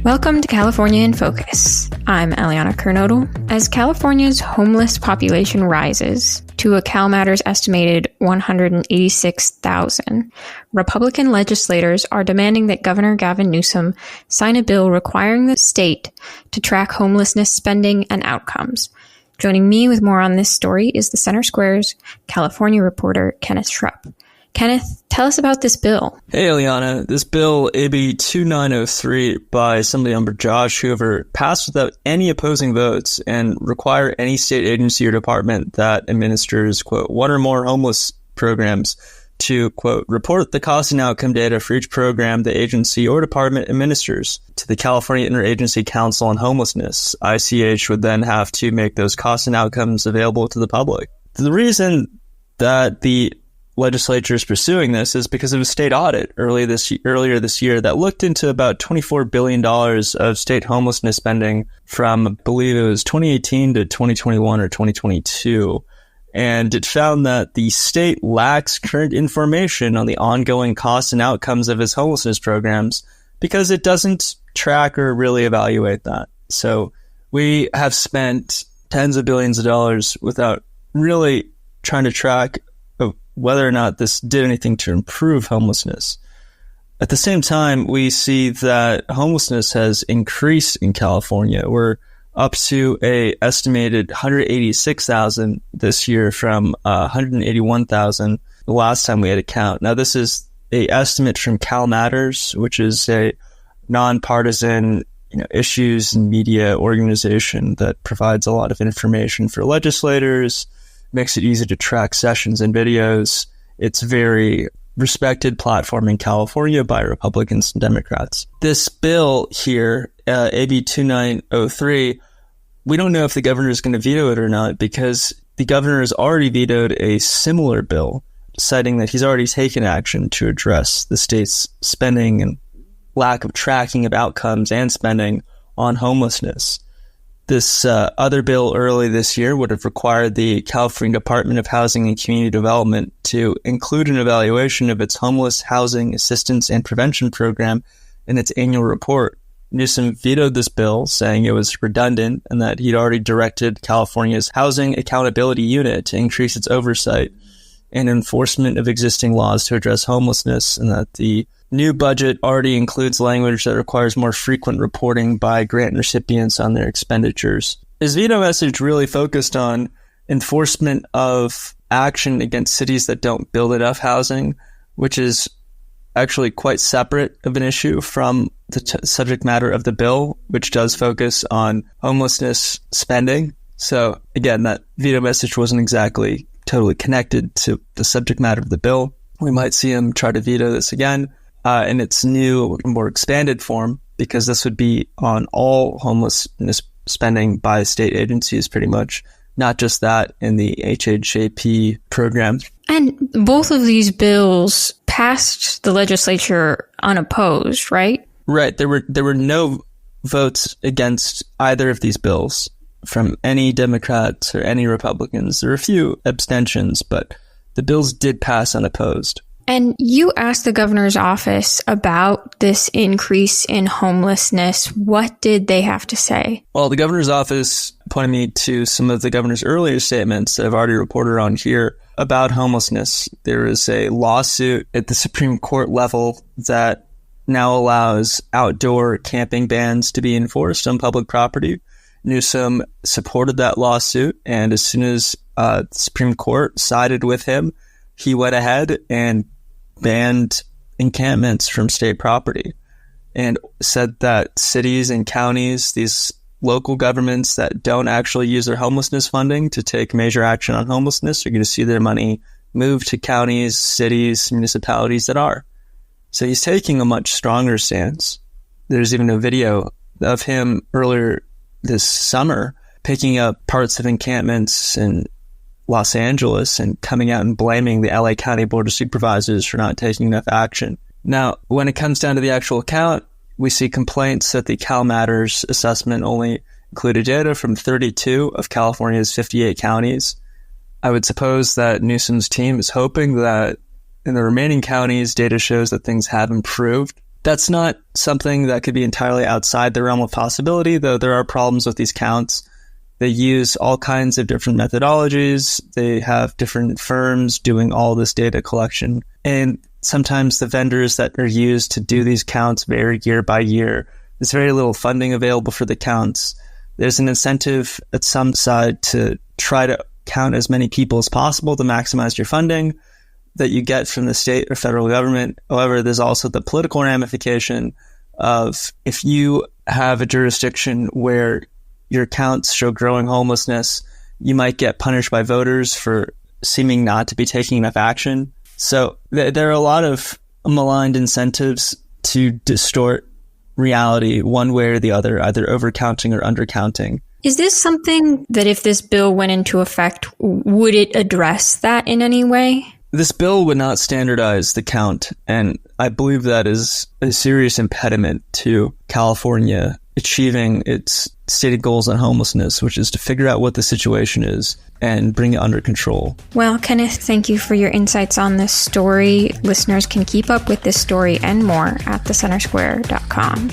Welcome to California in Focus. I'm Eliana Kernodle. As California's homeless population rises to a CalMatters-estimated 186,000, Republican legislators are demanding that Governor Gavin Newsom sign a bill requiring the state to track homelessness spending and outcomes. Joining me with more on this story is the Center Square's California reporter, Kenneth Schrupp. Kenneth, tell us about this bill. Hey, Eliana. This bill, AB 2903 by Assemblymember Josh Hoover, passed without any opposing votes and require any state agency or department that administers, quote, one or more homeless programs to, quote, report the cost and outcome data for each program the agency or department administers to the California Interagency Council on Homelessness. ICH would then have to make those costs and outcomes available to the public. The reason that the legislature is pursuing this is because of a state audit earlier this year that looked into about $24 billion of state homelessness spending from, I believe it was 2018 to 2021 or 2022. And it found that the state lacks current information on the ongoing costs and outcomes of its homelessness programs because it doesn't track or really evaluate that. So we have spent tens of billions of dollars without really trying to track whether or not this did anything to improve homelessness. At the same time, we see that homelessness has increased in California. We're up to a estimated 186,000 this year from 181,000 the last time we had a count. Now, this is a estimate from CalMatters, which is a nonpartisan issues and media organization that provides a lot of information for legislators, makes it easy to track sessions and videos. It's a very respected platform in California by Republicans and Democrats. This bill here, AB 2903, we don't know if the governor is going to veto it or not because the governor has already vetoed a similar bill, citing that he's already taken action to address the state's spending and lack of tracking of outcomes and spending on homelessness. This other bill early this year would have required the California Department of Housing and Community Development to include an evaluation of its homeless housing assistance and prevention program in its annual report. Newsom vetoed this bill, saying it was redundant and that he'd already directed California's Housing Accountability Unit to increase its oversight and enforcement of existing laws to address homelessness, and that the new budget already includes language that requires more frequent reporting by grant recipients on their expenditures. His veto message really focused on enforcement of action against cities that don't build enough housing, which is actually quite separate of an issue from the subject matter of the bill, which does focus on homelessness spending. So again, that veto message wasn't exactly totally connected to the subject matter of the bill. We might see him try to veto this again in its new, more expanded form, because this would be on all homelessness spending by state agencies pretty much, not just that in the HHAP program. And both of these bills passed the legislature unopposed, right? Right. There were no votes against either of these bills from any Democrats or any Republicans. There were a few abstentions, but the bills did pass unopposed. And you asked the governor's office about this increase in homelessness. What did they have to say? Well, the governor's office pointed me to some of the governor's earlier statements that I've already reported on here about homelessness. There is a lawsuit at the Supreme Court level that now allows outdoor camping bans to be enforced on public property. Newsom supported that lawsuit, and as soon as the Supreme Court sided with him, he went ahead and banned encampments from state property and said that cities and counties, these local governments that don't actually use their homelessness funding to take major action on homelessness, are going to see their money move to counties, cities, municipalities that are. So he's taking a much stronger stance. There's even a video of him earlier this summer picking up parts of encampments in Los Angeles and coming out and blaming the LA County Board of Supervisors for not taking enough action. Now, when it comes down to the actual count, we see complaints that the CalMatters assessment only included data from 32 of California's 58 counties. I would suppose that Newsom's team is hoping that in the remaining counties, data shows that things have improved That's not something that could be entirely outside the realm of possibility, though there are problems with these counts. They use all kinds of different methodologies. They have different firms doing all this data collection. And sometimes the vendors that are used to do these counts vary year by year. There's very little funding available for the counts. There's an incentive at some side to try to count as many people as possible to maximize your funding that you get from the state or federal government. However, there's also the political ramification of if you have a jurisdiction where your counts show growing homelessness, you might get punished by voters for seeming not to be taking enough action. So there are a lot of maligned incentives to distort reality one way or the other, either overcounting or undercounting. Is this something that if this bill went into effect, would it address that in any way? This bill would not standardize the count, and I believe that is a serious impediment to California achieving its stated goals on homelessness, which is to figure out what the situation is and bring it under control. Well, Kenneth, thank you for your insights on this story. Listeners can keep up with this story and more at thecentersquare.com.